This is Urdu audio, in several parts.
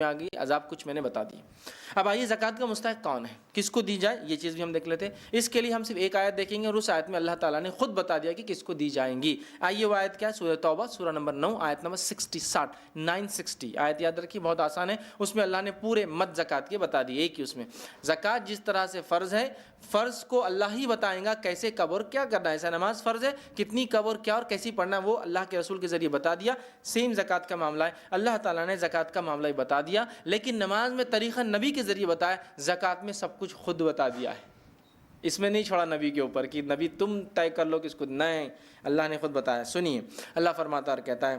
میں آ گئی، عذاب کچھ میں نے بتا دی۔ اب آئیے زکوٰۃ کا مستحق کون ہے، کس کو دی جائے، یہ چیز بھی ہم دیکھ لیتے ہیں۔ اس کے لیے ہم صرف ایک آیت دیکھیں گے اور اس آیت میں اللہ تعالیٰ نے خود بتا دیا کہ کس کو دی جائیں گی۔ آئیے وہ آیت کیا ہے، سورہ توبہ سورہ نمبر 9 آیت نمبر 960 آیت یاد رکھیے، بہت آسان ہے۔ اس میں اللہ نے پورے مد زکوٰۃ کے بتا دی، ایک ہی اس میں زکوٰۃ جس طرح سے فرض ہے، فرض کو اللہ ہی بتائیں گا کیسے کب اور کیا کرنا ہے۔ ایسا نماز فرض ہے، کتنی کب اور کیا اور کیسی پڑھنا ہے وہ اللہ کے رسول کے ذریعے بتا دیا۔ سیم زکوٰۃ کا معاملہ ہے، اللہ تعالیٰ نے زکوٰۃ کا معاملہ ہی بتا دیا، لیکن نماز میں طریقہ نبی کے ذریعے بتایا، زکوٰۃ میں سب کچھ خود بتا دیا ہے۔ اس میں نہیں چھوڑا نبی کے اوپر کہ نبی تم طے کر لو کس کو، نہیں، اللہ نے خود بتایا۔ سنیے اللہ فرماتا اور کہتا ہے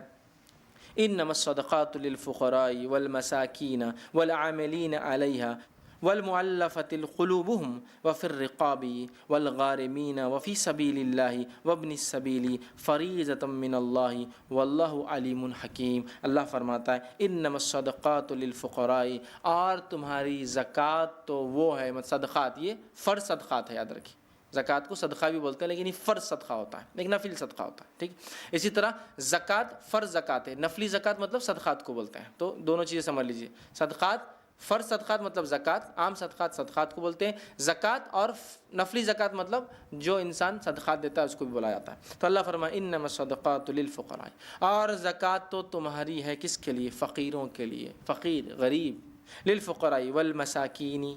انما الصدقات للفقراء والمساکین والعاملین علیہا والمؤلفة قلوبهم وفي الرقاب والغارمین وفي سبیل اللہ وابن السبیل فریضة من اللہ واللہ علیم حکیم۔ اللہ فرماتا ہے انما الصدقات للفقراء، اور تمہاری زکوٰۃ تو وہ ہے، صدقات یہ فرض صدقات ہے، یاد رکھیے زکوٰۃ کو صدقہ بھی بولتے ہیں لیکن یہ فرض صدقہ ہوتا ہے، ایک نفلی صدقہ ہوتا ہے، ٹھیک۔ اسی طرح زکوٰۃ فرض زکوٰۃ ہے، نفلی زکوٰۃ مطلب صدقات کو بولتے ہیں، تو دونوں چیزیں سمجھ لیجیے۔ صدقات فرض صدقات مطلب زکوٰۃ، عام صدقات صدقات کو بولتے ہیں، زکوٰۃ اور نفلی زکوٰۃ مطلب جو انسان صدقات دیتا ہے اس کو بھی بولا جاتا ہے۔ تو اللہ فرمائے انما الصدقات للفقراء، اور زکوٰۃ تو تمہاری ہے کس کے لیے، فقیروں کے لیے، فقیر غریب، للفقراء والمساکین،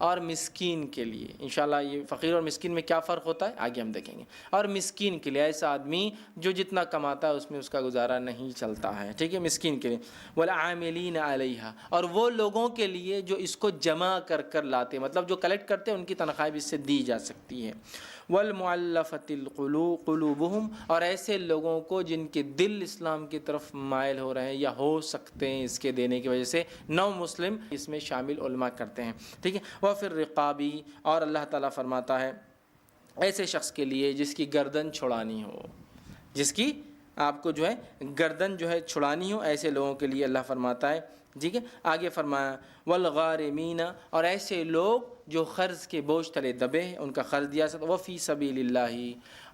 اور مسکین کے لیے۔ انشاءاللہ یہ فقیر اور مسکین میں کیا فرق ہوتا ہے آگے ہم دیکھیں گے۔ اور مسکین کے لیے ایسا آدمی جو جتنا کماتا ہے اس میں اس کا گزارا نہیں چلتا ہے، ٹھیک ہے، مسکین کے لیے۔ والعاملین علیہا، اور وہ لوگوں کے لیے جو اس کو جمع کر کر لاتے، مطلب جو کلیکٹ کرتے ہیں ان کی تنخواہ بھی اس سے دی جا سکتی ہے۔ والمؤلفۃ قلوبہم، اور ایسے لوگوں کو جن کے دل اسلام کی طرف مائل ہو رہے ہیں یا ہو سکتے ہیں اس کے دینے کی وجہ سے، نو مسلم اس میں شامل علماء کرتے ہیں، ٹھیک ہے۔ وفی الرقاب، اور اللہ تعالیٰ فرماتا ہے ایسے شخص کے لیے جس کی گردن چھڑانی ہو، جس کی آپ کو جو ہے گردن جو ہے چھڑانی ہو، ایسے لوگوں کے لیے اللہ فرماتا ہے، ٹھیک ہے۔ آگے فرمایا والغارمین، اور ایسے لوگ جو قرض کے بوجھ تلے دبے ہیں ان کا قرض دیا سکتا، وفی سبیل اللہ،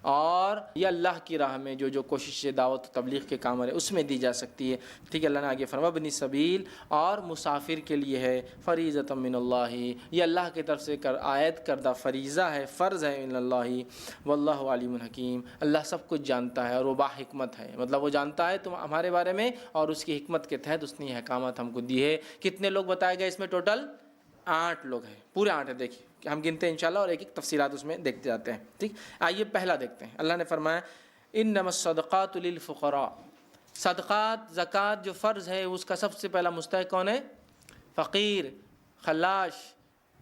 اور یہ اللہ کی راہ میں جو کوشش دعوت و تبلیغ کے کام ہے اس میں دی جا سکتی ہے، ٹھیک ہے۔ اللہ نے آگے فرمایا ابن سبیل، اور مسافر کے لیے ہے فریضۃ من اللہ، یہ اللہ کی طرف سے عائد کردہ فریضہ ہے، فرض ہے، من اللہ واللہ علیم حکیم، اللہ سب کچھ جانتا ہے اور وہ با حکمت ہے، مطلب وہ جانتا ہے تم ہمارے بارے میں اور اس کی حکمت کے تحت اس نے یہ احکامات ہم کو دی ہے۔ کتنے لوگ بتائے گئے اس میں ٹوٹل؟ 8 لوگ ہیں، پورے 8 ہیں، دیکھیے ہم گنتے ہیں انشاءاللہ اور ایک ایک تفصیلات اس میں دیکھتے جاتے ہیں، ٹھیک۔ آئیے پہلا دیکھتے ہیں، اللہ نے فرمایا انما الصدقات للفقراء، صدقات زکوٰۃ جو فرض ہے اس کا سب سے پہلا مستحق کون ہے؟ فقیر، خلاش،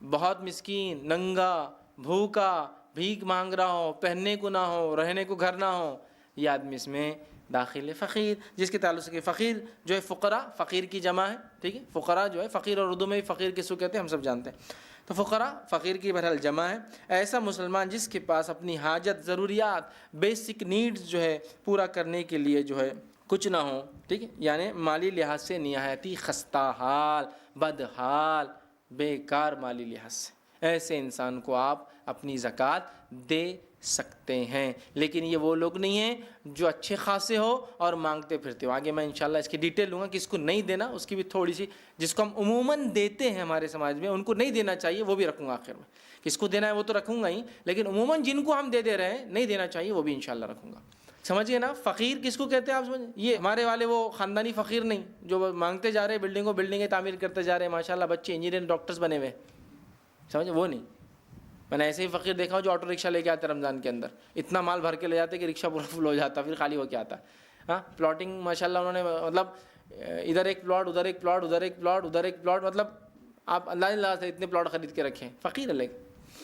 بہت مسکین، ننگا، بھوکا، بھیک مانگ رہا ہو، پہننے کو نہ ہو، رہنے کو گھر نہ ہو، یہ آدمی اس میں داخل ہے۔ فقیر جس کے تعلق سے فقیر جو ہے فقراء، فقیر کی جمع ہے، ٹھیک ہے، فقراء جو ہے فقیر، اور اردو میں بھی فقیر کس کو کہتے ہیں ہم سب جانتے ہیں، تو فقراء فقیر کی بہرحال جمع ہے۔ ایسا مسلمان جس کے پاس اپنی حاجت، ضروریات، بیسک نیڈز جو ہے پورا کرنے کے لیے جو ہے کچھ نہ ہو، ٹھیک ہے، یعنی مالی لحاظ سے نہایتی خستہ حال، بدحال، بیکار مالی لحاظ سے، ایسے انسان کو آپ اپنی زکوٰۃ دے سکتے ہیں۔ لیکن یہ وہ لوگ نہیں ہیں جو اچھے خاصے ہو اور مانگتے پھرتے ہو، آگے میں انشاءاللہ اس کی ڈیٹیل لوں گا کہ اس کو نہیں دینا، اس کی بھی تھوڑی سی، جس کو ہم عموماً دیتے ہیں ہمارے سماج میں ان کو نہیں دینا چاہیے وہ بھی رکھوں گا آخر میں، کس کو دینا ہے وہ تو رکھوں گا ہی، لیکن عموماً جن کو ہم دے رہے ہیں نہیں دینا چاہیے وہ بھی انشاءاللہ رکھوں گا۔ سمجھیے نا، فقیر کس کو کہتے ہیں آپ سمجھ، یہ ہمارے والے وہ خاندانی فقیر نہیں جو مانگتے جا رہے ہیں، بلڈنگیں تعمیر کرتے جا رہے ہیں، ماشاءاللہ بچے انجینئر ڈاکٹرز بنے ہوئے، سمجھے، وہ نہیں۔ میں نے ایسے ہی فقیر دیکھا ہوں جو آٹو رکشہ لے کے آتے رمضان کے اندر، اتنا مال بھر کے لے جاتے کہ رکشہ پورا فل ہو جاتا، پھر خالی ہو کے آتا۔ ہاں، پلاٹنگ ماشاءاللہ انہوں نے، مطلب ادھر ایک پلاٹ، ادھر ایک پلاٹ، ادھر ایک پلاٹ، ادھر ایک پلاٹ، مطلب آپ اللہ سے اتنے پلاٹ خرید کے رکھیں، فقیر ہے لیکن،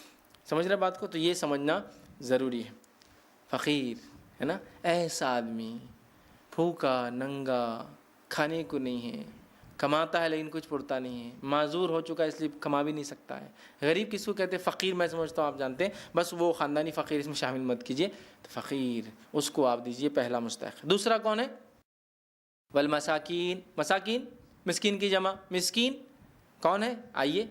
سمجھ رہے بات کو؟ تو یہ سمجھنا ضروری ہے، فقیر ہے نا، ایسا آدمی بھوکا ننگا، کھانے کو نہیں ہے، کماتا ہے لیکن کچھ پڑتا نہیں ہے، معذور ہو چکا ہے اس لیے کما بھی نہیں سکتا ہے۔ غریب کس کو کہتے ہیں؟ فقیر میں سمجھتا ہوں آپ جانتے ہیں، بس وہ خاندانی فقیر اس میں شامل مت کیجیے، تو فقیر اس کو آپ دیجیے پہلا مستحق۔ دوسرا کون ہے؟ والمساکین، مساکین مسکین کی جمع، مسکین کون ہے؟ آئیے،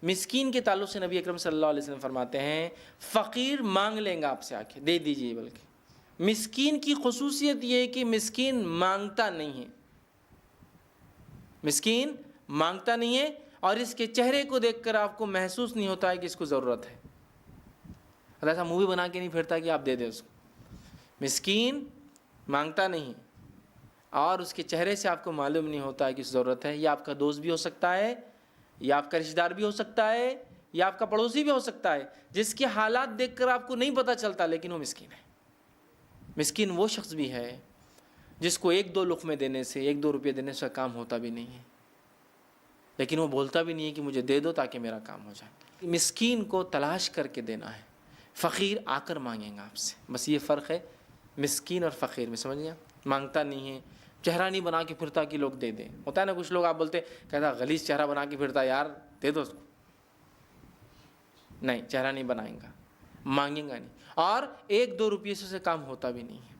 مسکین کے تعلق سے نبی اکرم صلی اللہ علیہ وسلم فرماتے ہیں فقیر مانگ لیں گا آپ سے، آ کے دے دیجیے، بلکہ مسکین کی خصوصیت یہ ہے کہ مسکین مانگتا نہیں ہے، مسکین مانگتا نہیں ہے اور اس کے چہرے کو دیکھ کر آپ کو محسوس نہیں ہوتا ہے کہ اس کو ضرورت ہے. اور ایسا منہ بھی بنا کے نہیں پھرتا کہ آپ دے دیں اس کو. مسکین مانگتا نہیں اور اس کے چہرے سے آپ کو معلوم نہیں ہوتا ہے کہ ضرورت ہے. یہ آپ کا دوست بھی ہو سکتا ہے, یا آپ کا رشتہ دار بھی ہو سکتا ہے, یا آپ کا پڑوسی بھی ہو سکتا ہے, جس کے حالات دیکھ کر آپ کو نہیں پتہ چلتا لیکن وہ مسکین ہے. مسکین وہ شخص بھی ہے جس کو 1-2 لقمے دینے سے, 1-2 روپے دینے سے کام ہوتا بھی نہیں ہے, لیکن وہ بولتا بھی نہیں ہے کہ مجھے دے دو تاکہ میرا کام ہو جائے. مسکین کو تلاش کر کے دینا ہے, فقیر آ کر مانگیں گا آپ سے. بس یہ فرق ہے مسکین اور فقیر میں, سمجھ گیا؟ مانگتا نہیں ہے, چہرہ نہیں بنا کے پھرتا کہ لوگ دے دیں. ہوتا ہے نا کچھ لوگ آپ بولتے کہتا غلیظ چہرہ بنا کے پھرتا, یار دے دو اس کو. نہیں, چہرہ نہیں بنائیں گا, مانگیں گا نہیں, اور 1-2 روپیے سے کام ہوتا بھی نہیں ہے.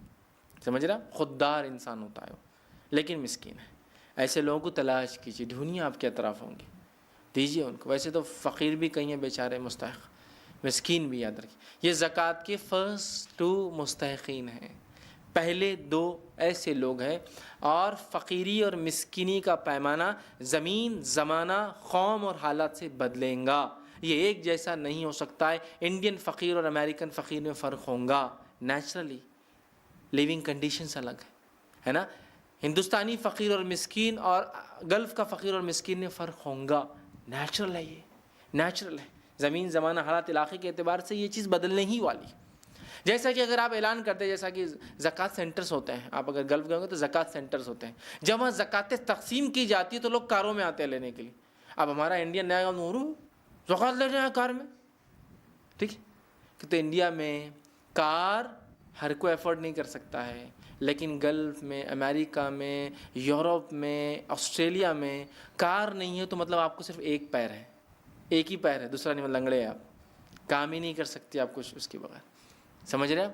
سمجھ رہا؟ خوددار انسان ہوتا ہے وہ, لیکن مسکین ہے. ایسے لوگوں کو تلاش کیجیے, ڈھونڈیے آپ کے اطراف ہوں گے, دیجیے ان کو. ویسے تو فقیر بھی کہیں ہیں بیچارے مستحق, مسکین بھی یاد رکھیے. یہ زکوٰۃ کے فرسٹ 2 مستحقین ہیں, پہلے 2 ایسے لوگ ہیں. اور فقیری اور مسکینی کا پیمانہ زمین, زمانہ, قوم اور حالات سے بدلیں گا. یہ ایک جیسا نہیں ہو سکتا ہے. انڈین فقیر اور امریکن فقیر میں فرق ہوگا نیچرلی, لیونگ کنڈیشنز الگ ہے نا. ہندوستانی فقیر اور مسکین اور گلف کا فقیر اور مسکین میں فرق ہوگا, نیچرل ہے, یہ نیچرل ہے. زمین, زمانہ, حالات, علاقے کے اعتبار سے یہ چیز بدلنے ہی والی. جیسا کہ اگر آپ اعلان کرتے ہیں, جیسا کہ زکوٰۃ سینٹرز ہوتے ہیں, آپ اگر گلف گئے ہوں گے تو زکوٰۃ سینٹرز ہوتے ہیں, جب وہاں زکوٰۃیں تقسیم کی جاتی ہے تو لوگ کاروں میں آتے ہیں لینے کے لیے. اب ہمارا انڈین نیا زکوٰۃ لے رہے ہیں کار میں, ٹھیک ہے, کہ تو انڈیا میں کار ہر کوئی افورڈ نہیں کر سکتا ہے, لیکن گلف میں, امریکہ میں, یورپ میں, آسٹریلیا میں کار نہیں ہے تو مطلب آپ کو صرف ایک پیر ہے, ایک ہی پیر ہے, دوسرا نہیں, لنگڑے ہیں آپ, کام ہی نہیں کر سکتے آپ کچھ اس کے بغیر. سمجھ رہے ہیں؟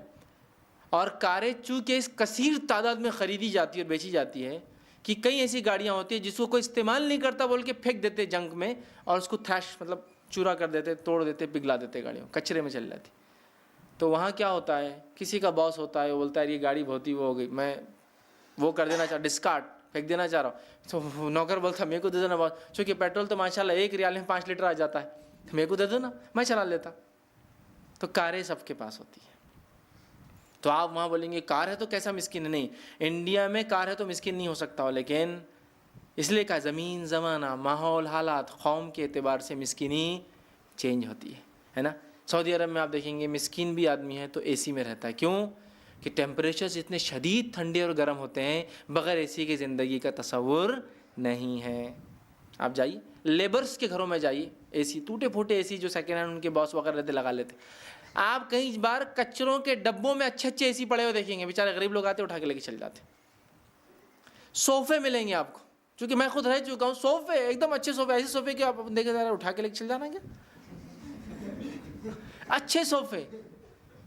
اور کاریں چونکہ اس کثیر تعداد میں خریدی جاتی ہے اور بیچی جاتی ہے کہ کئی ایسی گاڑیاں ہوتی ہیں جس کو کوئی استعمال نہیں کرتا بول کے پھینک دیتے جنک میں, اور اس کو تھریش مطلب چورا کر دیتے, توڑ دیتے, پگھلا دیتے, گاڑیوں کچرے میں چل جاتی. تو وہاں کیا ہوتا ہے, کسی کا باس ہوتا ہے, وہ بولتا ہے یہ گاڑی بہت ہی وہ ہو گئی, میں وہ کر دینا چاہ, ڈسکارڈ, پھینک دینا چاہ رہا ہوں. تو نوکر بولتا میرے کو دے دینا باس, چونکہ پیٹرول تو ماشاءاللہ 1 ریال میں 5 لیٹر آ جاتا ہے, میرے کو دے دو نا, میں چلا لیتا. تو کاریں سب کے پاس ہوتی ہیں. تو آپ وہاں بولیں گے کار ہے تو کیسا مسکین ہے. نہیں, انڈیا میں کار ہے تو مسکین نہیں ہو سکتا ہو, لیکن اس لیے کہا زمین, زمانہ, ماحول, حالات, قوم کے اعتبار سے مسکینی چینج ہوتی ہے نا. سعودی عرب میں آپ دیکھیں گے مسکین بھی آدمی ہے تو اے سی میں رہتا ہے. کیوں؟ کہ ٹیمپریچرز اتنے شدید ٹھنڈے اور گرم ہوتے ہیں, بغیر اے سی کی زندگی کا تصور نہیں ہے. آپ جائیے لیبرز کے گھروں میں جائیے, اے سی, ٹوٹے پھوٹے اے سی جو سیکنڈ ہینڈ ان کے باس وغیرہ رہتے لگا لیتے. آپ کئی بار کچروں کے ڈبوں میں اچھے اچھے اے سی پڑے ہوئے دیکھیں گے, بیچارے غریب لوگ آتے اٹھا کے لے کے چل جاتے. صوفے ملیں گے آپ کو, چونکہ میں خود رہ چکا ہوں, صوفے ایک دم اچھے صوفے, ایسے صوفے کہ آپ دیکھے ذرا اٹھا کے لے کے چل جانا. کیا اچھے صوفے,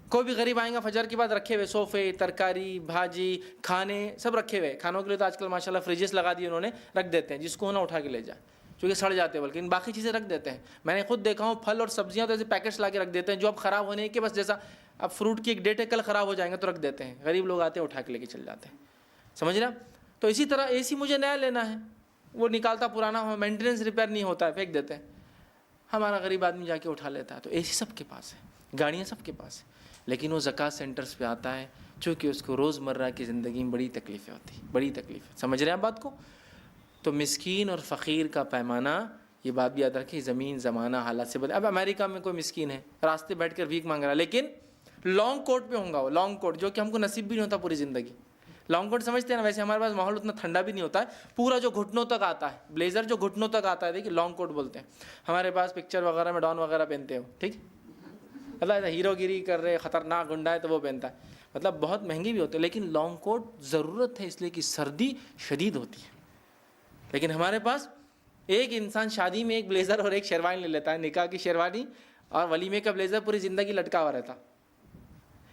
کوئی بھی غریب آئیں گا فجر کے بعد رکھے ہوئے صوفے, ترکاری, بھاجی, کھانے سب رکھے ہوئے. کھانوں کے لیے تو آج کل ماشاءاللہ فریجز لگا دیے انہوں نے, رکھ دیتے ہیں, جس کو ہونا اٹھا کے لے جائے, چونکہ سڑ جاتے ہیں, بلکہ ان باقی چیزیں رکھ دیتے ہیں. میں نے خود دیکھا ہوں پھل اور سبزیاں تو ایسے پیکٹس لا کے رکھ دیتے ہیں جو اب خراب ہونے کے, بس جیسا اب فروٹ کی ایک ڈیٹ ہے کل خراب ہو جائیں گے تو رکھ دیتے ہیں. غریب لوگ آتے ہیں اٹھا کے لے کے چل جاتے ہیں. سمجھ رہے ہیں؟ تو اسی طرح اے سی مجھے نیا لینا ہے, وہ نکالتا پرانا ہو, مینٹیننس ریپیئر نہیں ہوتا ہے, پھینک دیتے ہیں. ہمارا غریب آدمی جا کے اٹھا لیتا ہے. تو اے سی سب کے پاس ہے, گاڑیاں سب کے پاس ہیں, لیکن وہ زکوٰۃ سینٹرز پہ آتا ہے چونکہ اس کو روزمرہ کی زندگی میں بڑی تکلیفیں ہوتی ہیں, بڑی تکلیفیں. سمجھ رہے ہیں آپ بات کو؟ تو مسکین اور فقیر کا پیمانہ, یہ بات بھی یاد رکھیں, زمین, زمانہ, حالات سے بدل. اب امریکہ میں کوئی مسکین ہے, راستے بیٹھ کر بھیک مانگ رہا ہے, لیکن لانگ کوٹ پہ ہوں گا, وہ لانگ کوٹ جو کہ ہم کو نصیب بھی نہیں ہوتا پوری زندگی. لانگ کوٹ سمجھتے ہیں نا, ویسے ہمارے پاس ماحول اتنا ٹھنڈا بھی نہیں ہوتا ہے, پورا جو گھٹنوں تک آتا ہے, بلیزر جو گھٹنوں تک آتا ہے, دیکھیے لانگ کوٹ بولتے ہیں. ہمارے پاس پکچر وغیرہ میں ڈان وغیرہ پہنتے ہو, ٹھیک, اللہ ہیرو گیری کر رہے, خطرناک گنڈا ہے تو وہ پہنتا ہے, مطلب بہت مہنگی بھی ہوتے ہیں, لیکن لانگ کوٹ ضرورت ہے اس لیے کہ سردی شدید ہوتی ہے. لیکن ہمارے پاس ایک انسان شادی میں ایک بلیزر اور ایک شیروانی لے لیتا ہے, نکاح کی شیروانی اور ولیمے کا بلیزر پوری زندگی لٹکا ہوا رہتا.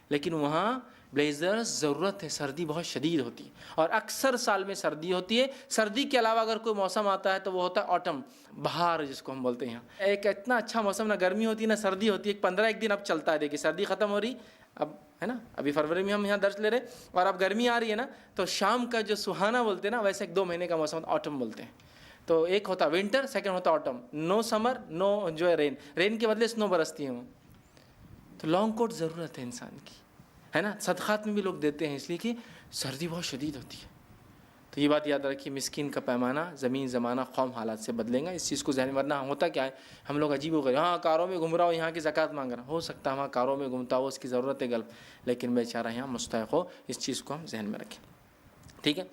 لیکن وہاں بلیزر ضرورت ہے, سردی بہت شدید ہوتی ہے, اور اکثر سال میں سردی ہوتی ہے. سردی کے علاوہ اگر کوئی موسم آتا ہے تو وہ ہوتا ہے آٹم, بہار جس کو ہم بولتے ہیں. ایک اتنا اچھا موسم, نہ گرمی ہوتی نہ سردی ہوتی, ایک 15 دن اب چلتا ہے. دیکھیے سردی ختم ہو رہی اب ہے نا, ابھی فروری میں ہم یہاں درس لے رہے, اور اب گرمی آ رہی ہے نا, تو شام کا جو سہانا بولتے ہیں نا, ویسے 1-2 مہینے کا موسم آٹم بولتے ہیں. تو ایک ہوتا ونٹر، سیکنڈ ہوتا آٹم، نو سمر نو جو ہے رین کے بدلے سنو برستی ہیں وہ. تو لانگ کوٹ ضرورت ہے انسان کی، ہے نا. صدقات میں بھی لوگ دیتے ہیں اس لیے کہ سردی بہت شدید ہوتی ہے. تو یہ بات یاد رکھیے، مسکین کا پیمانہ زمین زمانہ قوم حالات سے بدلیں گا. اس چیز کو ذہن میں ورنہ ہوتا کیا ہے، ہم لوگ عجیب و غریب، ہاں کاروں میں گھوم رہا ہو یہاں کی زکوٰۃ مانگ رہا ہو سکتا ہے وہاں کاروں میں گھومتا ہو، اس کی ضرورت ہے گلف، لیکن بیچارہ یہاں مستحق ہو. اس چیز کو ہم ذہن میں رکھیں. ٹھیک ہے.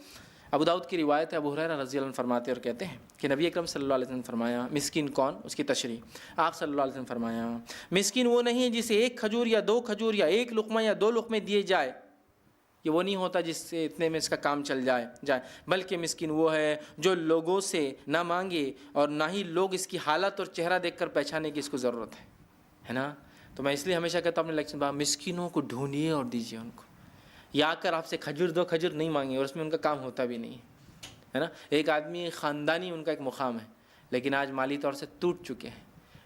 ابو داؤد کی روایت ہے، ابو ہریرہ رضی اللہ عنہ فرماتے اور کہتے ہیں کہ نبی اکرم صلی اللہ علیہ وسلم نے فرمایا مسکین کون، اس کی تشریح آپ صلی اللہ علیہ وسلم نے فرمایا مسکین وہ نہیں ہے جسے ایک کھجور یا دو کھجور یا ایک لقمہ یا دو لقمے دیے جائے، یہ وہ نہیں ہوتا جس سے اتنے میں اس کا کام چل جائے، بلکہ مسکین وہ ہے جو لوگوں سے نہ مانگے اور نہ ہی لوگ اس کی حالت اور چہرہ دیکھ کر پہچانے کی اس کو ضرورت ہے نا. تو میں اس لیے ہمیشہ کہتا ہوں اپنے لیکچر میں مسکینوں کو ڈھونڈیے اور دیجیے ان کو. یا کر آپ سے کھجور دو کھجور نہیں مانگے اور اس میں ان کا کام ہوتا بھی نہیں ہے نا. ایک آدمی خاندانی ان کا ایک مقام ہے، لیکن آج مالی طور سے ٹوٹ چکے ہیں،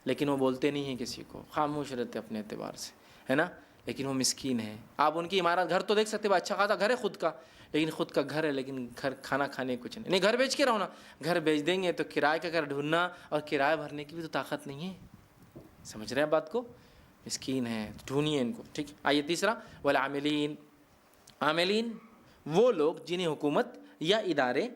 لیکن وہ بولتے نہیں ہیں کسی کو، خاموش رہتے اپنے اعتبار سے، ہے نا. لیکن وہ مسکین ہے. آپ ان کی عمارت گھر تو دیکھ سکتے ہیں، اچھا خاصا گھر ہے خود کا، لیکن خود کا گھر ہے لیکن گھر کھانا کھانے کچھ نہیں. گھر بیچ کے رہو نا، گھر بیچ دیں گے تو کرائے کا گھر ڈھونڈنا اور کرایہ بھرنے کی بھی تو طاقت نہیں ہے. سمجھ رہے ہیں بات کو؟ مسکین ہے، ڈھونڈیے ان کو. ٹھیک. آئیے تیسرا، والعاملین. عاملین وہ لوگ جنہیں حکومت یا ادارے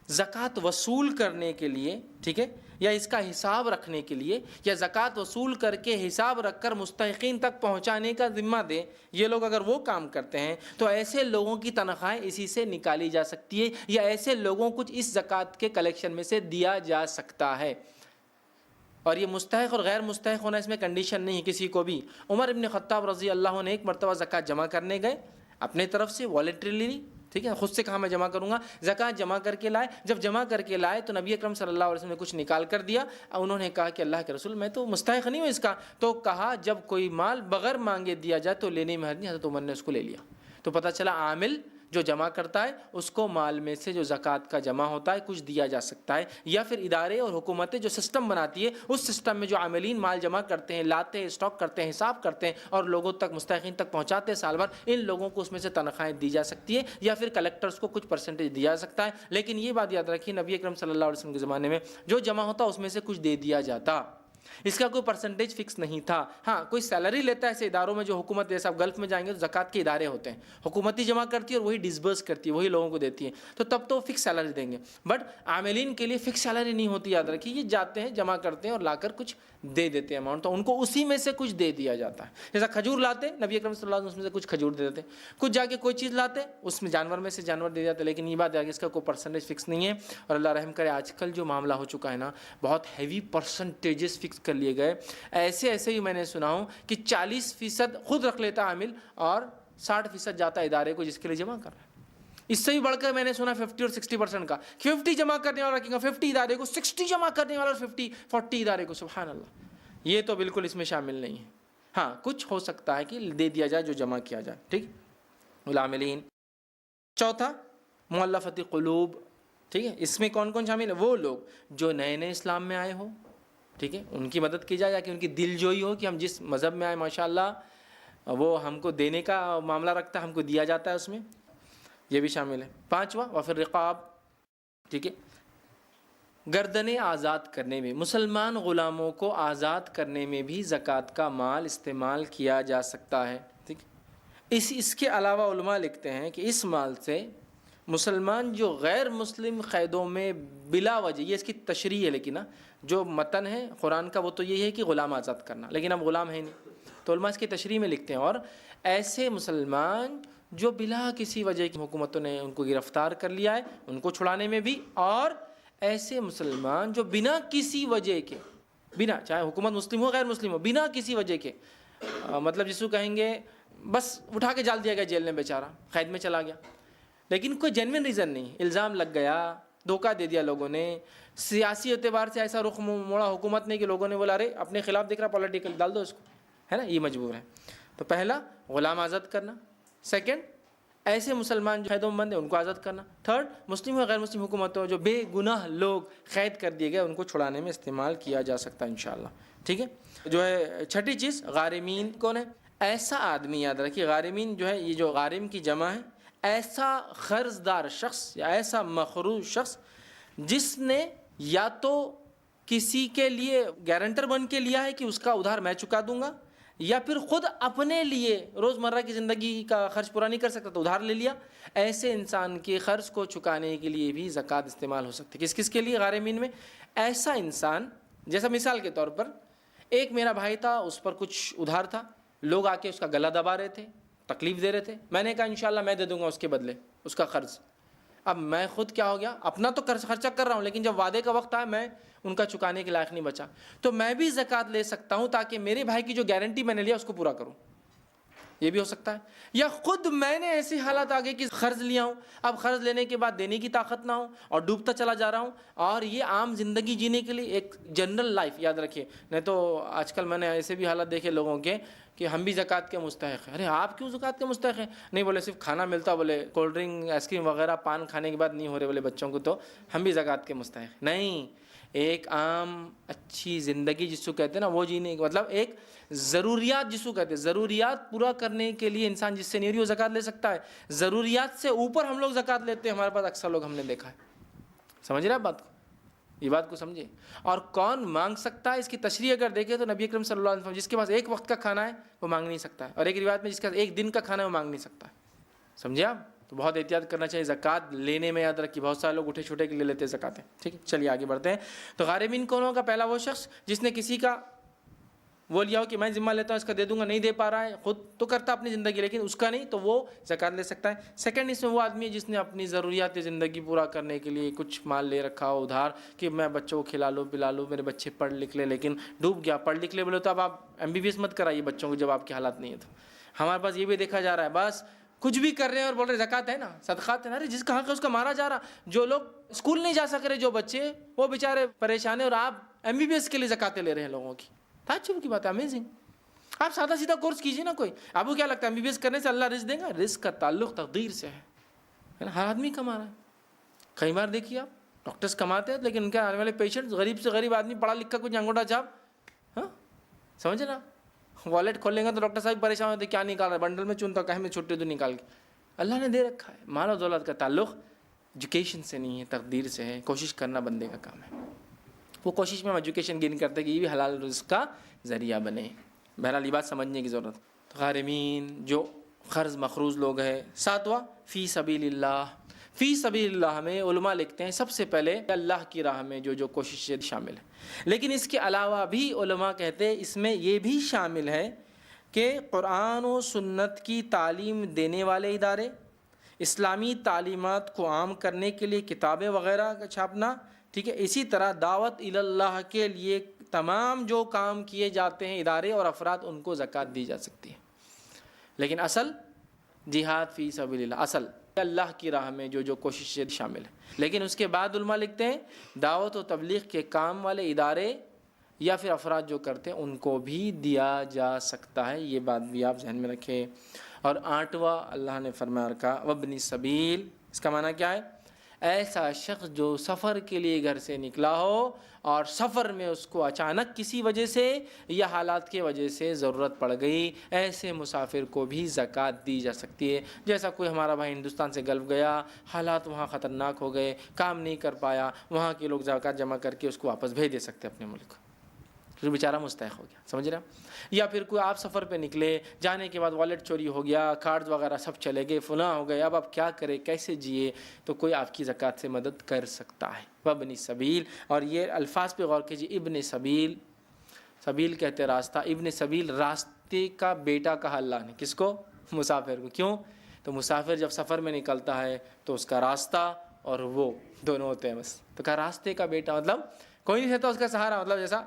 زکوٰۃ وصول کرنے کے لیے، ٹھیک ہے، یا اس کا حساب رکھنے کے لیے، یا زکوٰۃ وصول کر کے حساب رکھ کر مستحقین تک پہنچانے کا ذمہ دیں، یہ لوگ اگر وہ کام کرتے ہیں تو ایسے لوگوں کی تنخواہیں اسی سے نکالی جا سکتی ہے، یا ایسے لوگوں کو اس زکوٰۃ کے کلیکشن میں سے دیا جا سکتا ہے. اور یہ مستحق اور غیر مستحق ہونا اس میں کنڈیشن نہیں ہے کسی کو بھی. عمر ابن خطاب رضی اللہ عنہ ایک مرتبہ زکوٰۃ جمع کرنے گئے اپنے طرف سے والنٹریلی، ٹھیک ہے، خود سے کہا میں جمع کروں گا. زکوٰۃ جمع کر کے لائے. جب جمع کر کے لائے تو نبی اکرم صلی اللہ علیہ وسلم نے کچھ نکال کر دیا. انہوں نے کہا کہ اللہ کے رسول میں تو مستحق نہیں ہوں اس کا. تو کہا جب کوئی مال بغیر مانگے دیا جائے تو لینے میں حرج نہیں. حضرت عمر نے اس کو لے لیا. تو پتہ چلا عامل جو جمع کرتا ہے اس کو مال میں سے جو زکوٰۃ کا جمع ہوتا ہے کچھ دیا جا سکتا ہے. یا پھر ادارے اور حکومتیں جو سسٹم بناتی ہے اس سسٹم میں جو عاملین مال جمع کرتے ہیں، لاتے ہیں، اسٹاک کرتے ہیں، حساب کرتے ہیں اور لوگوں تک مستحقین تک پہنچاتے ہیں سال بھر، ان لوگوں کو اس میں سے تنخواہیں دی جا سکتی ہے، یا پھر کلیکٹرز کو کچھ پرسنٹیج دیا جا سکتا ہے. لیکن یہ بات یاد رکھیے نبی اکرم صلی اللہ علیہ وسلم کے زمانے میں جو جمع ہوتا اس میں سے کچھ دے دیا جاتا. اس کا کوئی پرسنٹیج فکس نہیں تھا. ہاں کوئی سیلری لیتا ہے ایسے اداروں میں جو حکومت، جیسے آپ گلف میں جائیں گے تو زکوٰۃ کے ادارے ہوتے ہیں، حکومتی جمع کرتی ہے اور وہی ڈسبرس کرتی ہے، وہی لوگوں کو دیتی ہے، تو تب تو فکس سیلری دیں گے. بٹ عاملین کے لیے فکس سیلری نہیں ہوتی، یاد رکھیے. یہ جاتے ہیں جمع کرتے ہیں اور لا کر کچھ دے دیتے ہیں اماؤنٹ، تو ان کو اسی میں سے کچھ دے دیا جاتا ہے. جیسا کھجور لاتے نبی اکرم صلی اللہ علیہ وسلم اس میں سے کچھ کھجور دے دیتے، کچھ جا کے کوئی چیز لاتے اس میں جانور میں سے جانور دے جاتے. لیکن یہ بات ہے کہ اس کا کوئی پرسنٹیج فکس نہیں ہے. اور اللہ رحم کرے آج کل جو معاملہ ہو چکا ہے نا، بہت ہیوی پرسنٹیجز فکس کر لیے گئے. ایسے ہی میں نے سنا ہوں کہ 40% خود رکھ لیتا عامل اور 60% جاتا ہے ادارے کو جس کے لیے جمع کر رہا ہے. اس سے بھی بڑھ کر میں نے سنا 50 اور 60% کا. 50 جمع کرنے والا رکھیں گا 50 ادارے کو، 60 جمع کرنے والا 40 ادارے کو. سبحان اللہ، یہ تو بالکل اس میں شامل نہیں ہے. ہاں کچھ ہو سکتا ہے کہ دے دیا جائے جو جمع کیا جائے. ٹھیک. العاملین. چوتھا مؤلفۃ قلوب. ٹھیک ہے، اس میں کون کون شامل ہے؟ وہ لوگ جو نئے نئے اسلام میں آئے ہو، ٹھیک ہے، ان کی مدد کی جائے، یا کہ ان کی دل جوئی ہو کہ ہم جس مذہب میں آئے ماشاءاللہ وہ ہم کو دینے کا معاملہ رکھتا ہے، ہم کو دیا جاتا ہے اس میں، یہ بھی شامل ہے. پانچواں وفر رقاب. ٹھیک ہے، گردنیں آزاد کرنے میں، مسلمان غلاموں کو آزاد کرنے میں بھی زکوٰۃ کا مال استعمال کیا جا سکتا ہے. ٹھیک. اس کے علاوہ علماء لکھتے ہیں کہ اس مال سے مسلمان جو غیر مسلم قیدوں میں بلا وجہ، یہ اس کی تشریح ہے، لیکن جو متن ہے قرآن کا وہ تو یہ ہے کہ غلام آزاد کرنا، لیکن اب غلام ہے نہیں، تو علماء اس کی تشریح میں لکھتے ہیں. اور ایسے مسلمان جو بلا کسی وجہ کی حکومتوں نے ان کو گرفتار کر لیا ہے ان کو چھڑانے میں بھی، اور ایسے مسلمان جو بنا کسی وجہ کے، بنا چاہے حکومت مسلم ہو غیر مسلم ہو، بنا کسی وجہ کے، مطلب جس کو کہیں گے بس اٹھا کے ڈال دیا گیا جیل میں، بیچارہ قید میں چلا گیا، لیکن کوئی جینوین ریزن نہیں، الزام لگ گیا، دھوکہ دے دیا لوگوں نے، سیاسی اعتبار سے ایسا رخ موڑا حکومت نے کہ لوگوں نے بولا ارے اپنے خلاف دیکھ رہا پولیٹیکل، ڈال دو اس کو، ہے نا، یہ مجبور ہے. تو پہلا غلام آزاد کرنا. سیکنڈ ایسے مسلمان جو قیدوں میں بند ہیں ان کو آزاد کرنا. تھرڈ مسلم و غیر مسلم حکومتوں جو بے گناہ لوگ قید کر دیے گئے ان کو چھڑانے میں استعمال کیا جا سکتا ہے انشاءاللہ. ٹھیک ہے. جو ہے چھٹی چیز غارمین. کون ہے؟ ایسا آدمی، یاد رکھیے غارمین جو ہے، یہ جو غارم کی جمع ہے، ایسا قرض دار شخص یا ایسا مقروض شخص جس نے یا تو کسی کے لیے گارنٹر بن کے لیا ہے کہ اس کا ادھار میں چکا دوں گا، یا پھر خود اپنے لیے روزمرہ کی زندگی کا خرچ پورا نہیں کر سکتا تو ادھار لے لیا، ایسے انسان کے قرض کو چکانے کے لیے بھی زکوٰۃ استعمال ہو سکتی ہے۔ کس کس کے لیے؟ غارمین میں۔ ایسا انسان، جیسا مثال کے طور پر ایک میرا بھائی تھا، اس پر کچھ ادھار تھا، لوگ آ کے اس کا گلا دبا رہے تھے، تکلیف دے رہے تھے، میں نے کہا انشاءاللہ میں دے دوں گا اس کے بدلے اس کا قرض۔ اب میں خود کیا ہو گیا، اپنا تو خرچہ کر رہا ہوں، لیکن جب وعدے کا وقت آیا میں ان کا چکانے کے لائق نہیں بچا، تو میں بھی زکوٰۃ لے سکتا ہوں تاکہ میرے بھائی کی جو گارنٹی میں نے لیا اس کو پورا کروں، یہ بھی ہو سکتا ہے۔ یا خود میں نے ایسی حالت آ گئی کہ قرض لیا ہوں، اب قرض لینے کے بعد دینے کی طاقت نہ ہو اور ڈوبتا چلا جا رہا ہوں، اور یہ عام زندگی جینے کے لیے ایک جنرل لائف، یاد رکھیے، نہیں تو آج کل میں نے ایسے بھی حالت دیکھے لوگوں کے کہ ہم بھی زکوٰۃ کے مستحق ہیں۔ ارے آپ کیوں زکوٰۃ کے مستحق ہیں؟ نہیں بولے صرف کھانا ملتا، بولے کولڈ ڈرنک آئس کریم وغیرہ پان کھانے کے بعد نہیں ہو رہے بولے بچوں کو، تو ہم بھی زکوٰۃ کے مستحق نہیں۔ ایک عام اچھی زندگی جس کو کہتے ہیں نا وہ جینے کا مطلب ایک ضروریات جس کو کہتے ہیں، ضروریات پورا کرنے کے لیے انسان جس سے نہیں رہی وہ زکوٰۃ لے سکتا ہے۔ ضروریات سے اوپر ہم لوگ زکوٰۃ لیتے ہیں، ہمارے پاس اکثر لوگ ہم نے دیکھا ہے۔ سمجھ رہے آپ بات کو؟ یہ بات کو سمجھے۔ اور کون مانگ سکتا ہے اس کی تشریح اگر دیکھیں تو نبی اکرم صلی اللہ علیہ وسلم، جس کے پاس ایک وقت کا کھانا ہے وہ مانگ نہیں سکتا ہے، اور ایک روایت میں جس کا ایک دن کا کھانا ہے وہ مانگ نہیں سکتا ہے۔ سمجھے آپ؟ تو بہت احتیاط کرنا چاہیے زکوٰۃ لینے میں۔ یاد رکھیے بہت سارے لوگ اٹھے چھوٹے کے لے لیتے ہیں زکوٰۃیں، ٹھیک ہے؟ چلیے آگے بڑھتے ہیں۔ تو غارمین کون ہوگا؟ پہلا وہ شخص جس نے کسی کا وہ لیا ہو کہ میں ذمہ لیتا ہوں اس کا دے دوں گا، نہیں دے پا رہا ہے، خود تو کرتا اپنی زندگی لیکن اس کا نہیں، تو وہ زکوٰۃ لے سکتا ہے۔ سیکنڈ، اس میں وہ آدمی ہے جس نے اپنی ضروریات زندگی پورا کرنے کے لیے کچھ مال لے رکھا ہو ادھار، کہ میں بچوں کو کھلا لوں پلا لوں، میرے بچے پڑھ لکھ لے، لیکن ڈوب گیا۔ پڑھ لکھ لے بولے تو اب آپ MBBS مت کرائیے بچوں کو جب آپ کے حالات نہیں ہے تو۔ ہمارے پاس یہ بھی دیکھا جا رہا ہے، بس کچھ بھی کر رہے ہیں اور بول رہے زکوٰۃ ہے نا، صدقات ہے نا، ارے جس کا حق ہے اس کا مارا جا رہا۔ جو لوگ اسکول نہیں جا سک رہے جو بچے، وہ بیچارے پریشان ہیں، اور آپ MBBS کے لیے زکوٰۃیں لے رہے ہیں لوگوں کی۔ تعجب کی بات ہے، امیزنگ۔ آپ سادہ سیدھا کورس کیجیے نا کوئی۔ آپ کو کیا لگتا ہے MBBS کرنے سے اللہ رزق دے گا؟ رزق کا تعلق تقدیر سے ہے نا، ہر آدمی کما رہا ہے۔ کئی بار دیکھیے آپ ڈاکٹرز کماتے ہیں لیکن ان کے آنے والے پیشنٹ غریب سے غریب آدمی پڑھا لکھا کچھ انگوٹھا چھاپ، ہاں سمجھے نا، والیٹ کھولیں گے تو ڈاکٹر صاحب پریشان ہوتے کیا نکال رہا ہے، بنڈل میں چنتا کہیں میں چھٹے تو نکال کے۔ اللہ نے دے رکھا ہے۔ مال و دولت کا تعلق ایجوکیشن سے نہیں ہے، تقدیر سے ہے۔ کوشش کرنا بندے کا کام ہے۔ وہ کوشش میں ہم ایجوکیشن گین کرتے کہ یہ بھی حلال رزق کا ذریعہ بنے۔ بہرحال یہ بات سمجھنے کی ضرورت۔ تو غارمین جو قرض مقروض لوگ ہیں۔ ساتواں، فی سبیل اللہ۔ فی سبیل اللہ میں علماء لکھتے ہیں سب سے پہلے اللہ کی راہ میں جو کوششیں شامل ہیں، لیکن اس کے علاوہ بھی علماء کہتے ہیں اس میں یہ بھی شامل ہے کہ قرآن و سنت کی تعلیم دینے والے ادارے، اسلامی تعلیمات کو عام کرنے کے لیے کتابیں وغیرہ کا چھاپنا، ٹھیک ہے، اسی طرح دعوت اللہ کے لیے تمام جو کام کیے جاتے ہیں ادارے اور افراد، ان کو زکوٰۃ دی جا سکتی ہے۔ لیکن اصل جہاد فی سبیل اللہ، اصل اللہ کی راہ میں جو کوششیں شامل ہیں۔ لیکن اس کے بعد علماء لکھتے ہیں دعوت و تبلیغ کے کام والے ادارے یا پھر افراد جو کرتے ہیں ان کو بھی دیا جا سکتا ہے۔ یہ بات بھی آپ ذہن میں رکھیں۔ اور آٹھواں اللہ نے فرمایا رکھا وابن سبیل، اس کا معنی کیا ہے؟ ایسا شخص جو سفر کے لیے گھر سے نکلا ہو اور سفر میں اس کو اچانک کسی وجہ سے یا حالات کی وجہ سے ضرورت پڑ گئی، ایسے مسافر کو بھی زکوٰۃ دی جا سکتی ہے۔ جیسا کوئی ہمارا بھائی ہندوستان سے گلف گیا، حالات وہاں خطرناک ہو گئے، کام نہیں کر پایا، وہاں کے لوگ زکوٰۃ جمع کر کے اس کو واپس بھیج دے سکتے اپنے ملک، پھر بیچارہ مستحق ہو گیا۔ سمجھ رہے ہیں؟ یا پھر کوئی آپ سفر پہ نکلے، جانے کے بعد والیٹ چوری ہو گیا، کارڈز وغیرہ سب چلے گئے، فلاں ہو گئے، اب آپ کیا کرے، کیسے جیے، تو کوئی آپ کی زکوٰۃ سے مدد کر سکتا ہے۔ وابن سبیل، اور یہ الفاظ پہ غور کیجیے، ابن سبیل، سبیل کہتے راستہ، ابن سبیل راستے کا بیٹا کہا اللہ نے، کس کو؟ مسافر کو۔ کیوں؟ تو مسافر جب سفر میں نکلتا ہے تو اس کا راستہ اور وہ دونوں ہوتے ہیں بس، تو کہا راستے کا بیٹا، مطلب کوئی نہیں رہتا اس کا سہارا، مطلب جیسا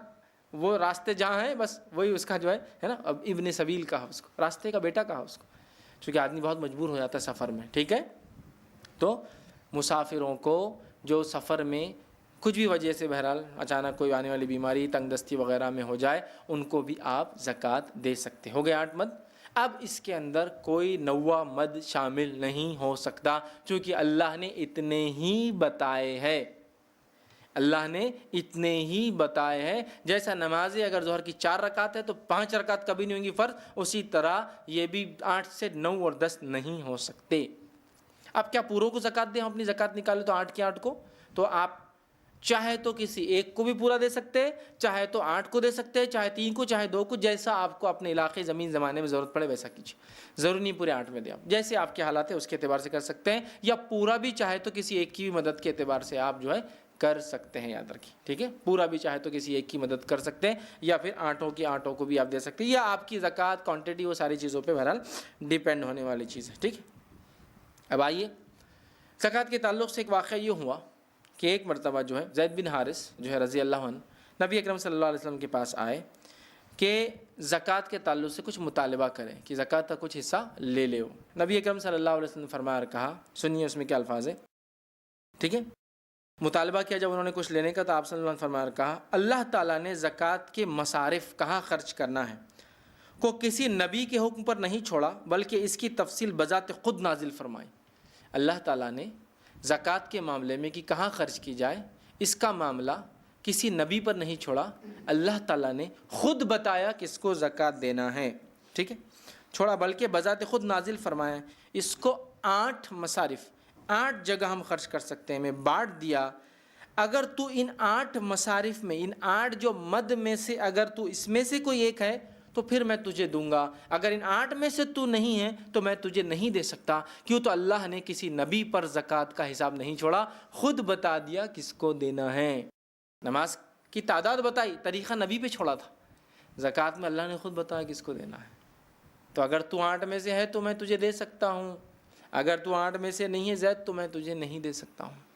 وہ راستے جہاں ہیں بس وہی اس کا جو ہے نا، اب ابن سبیل کہا اس کو، راستے کا بیٹا کہا اس کو، چونکہ آدمی بہت مجبور ہو جاتا ہے سفر میں، ٹھیک ہے۔ تو مسافروں کو جو سفر میں کچھ بھی وجہ سے بہرحال اچانک کوئی آنے والی بیماری، تنگ دستی وغیرہ میں ہو جائے، ان کو بھی آپ زکوٰۃ دے سکتے۔ ہو گئے 8 مد۔ اب اس کے اندر کوئی 9واں مد شامل نہیں ہو سکتا، چونکہ اللہ نے اتنے ہی بتائے ہیں، اللہ نے اتنے ہی بتائے ہیں۔ جیسا نمازیں اگر ظہر کی 4 رکعت ہے تو 5 رکعت کبھی نہیں ہوں گی فرض، اسی طرح یہ بھی 8 سے 9 اور 10 نہیں ہو سکتے۔ اب کیا پوروں کو زکوٰۃ دیں، ہم اپنی زکوٰۃ نکالیں تو 8 کی 8 کو؟ تو آپ چاہے تو کسی ایک کو بھی پورا دے سکتے ہیں، چاہے تو 8 کو دے سکتے ہیں، چاہے 3 کو، چاہے 2 کو، جیسا آپ کو اپنے علاقے زمین زمانے میں ضرورت پڑے ویسا کیجیے، ضروری نہیں پورے 8 میں دیں آپ، جیسے آپ کے حالات ہے اس کے اعتبار سے کر سکتے ہیں، یا پورا بھی چاہے تو کسی ایک کی بھی مدد کے اعتبار سے آپ جو ہے کر سکتے ہیں، یاد رکھیں، ٹھیک ہے، پورا بھی چاہے تو کسی ایک کی مدد کر سکتے ہیں، یا پھر 8 کو بھی آپ دے سکتے ہیں، یا آپ کی زکوٰۃ کوانٹٹی وہ ساری چیزوں پہ بہرحال ڈیپینڈ ہونے والی چیز ہے، ٹھیک ہے۔ اب آئیے زکوٰۃ کے تعلق سے ایک واقعہ یہ ہوا کہ ایک مرتبہ جو ہے زید بن حارث جو ہے رضی اللہ عنہ نبی اکرم صلی اللہ علیہ وسلم کے پاس آئے کہ زکوٰۃ کے تعلق سے کچھ مطالبہ کریں کہ زکوٰۃ کا کچھ حصہ لے لے ہو۔ نبی اکرم صلی اللہ علیہ وسلم نے فرمایا اور کہا، سنیے اس میں کیا الفاظ ہے، ٹھیک ہے، مطالبہ کیا جب انہوں نے کچھ لینے کا تو آپ صلی اللہ علیہ وسلم نے فرمایا اور کہا، اللہ تعالیٰ نے زکوٰۃ کے مصارف کہاں خرچ کرنا ہے کو کسی نبی کے حکم پر نہیں چھوڑا، بلکہ اس کی تفصیل بذات خود نازل فرمائی۔ اللہ تعالیٰ نے زکوٰۃ کے معاملے میں کہ کہاں خرچ کی جائے، اس کا معاملہ کسی نبی پر نہیں چھوڑا، اللہ تعالیٰ نے خود بتایا کس کو زکوٰۃ دینا ہے، ٹھیک ہے، چھوڑا بلکہ بذات خود نازل فرمایا۔ اس کو 8 مصارف، 8 جگہ ہم خرچ کر سکتے ہیں، میں بانٹ دیا، اگر تو ان 8 مصارف میں، ان 8 جو مد میں سے اگر تو اس میں سے کوئی ایک ہے تو پھر میں تجھے دوں گا، اگر ان 8 میں سے تو نہیں ہے تو میں تجھے نہیں دے سکتا، کیوں تو اللہ نے کسی نبی پر زکوٰۃ کا حساب نہیں چھوڑا، خود بتا دیا کس کو دینا ہے۔ نماز کی تعداد بتائی، طریقہ نبی پہ چھوڑا تھا، زکوٰۃ میں اللہ نے خود بتایا کس کو دینا ہے۔ تو اگر تو 8 میں سے ہے تو میں تجھے دے سکتا ہوں، اگر تو 8 میں سے نہیں ہے زید تو میں تجھے نہیں دے سکتا ہوں۔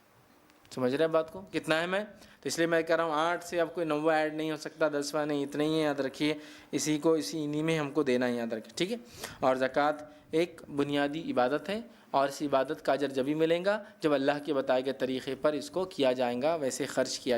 سمجھ رہے ہیں بات کو، کتنا ہے میں، تو اس لیے میں کہہ رہا ہوں 8 سے اب کوئی 9واں ایڈ نہیں ہو سکتا، 10واں نہیں، اتنا ہی ہے، یاد رکھیے، اسی کو انہی میں ہم کو دینا ہے، یاد رکھیے، ٹھیک ہے۔ اور زکوٰۃ ایک بنیادی عبادت ہے، اور اس عبادت کا اجر جبھی ملے گا جب اللہ کے بتائے گئے طریقے پر اس کو کیا جائے گا، ویسے خرچ کیا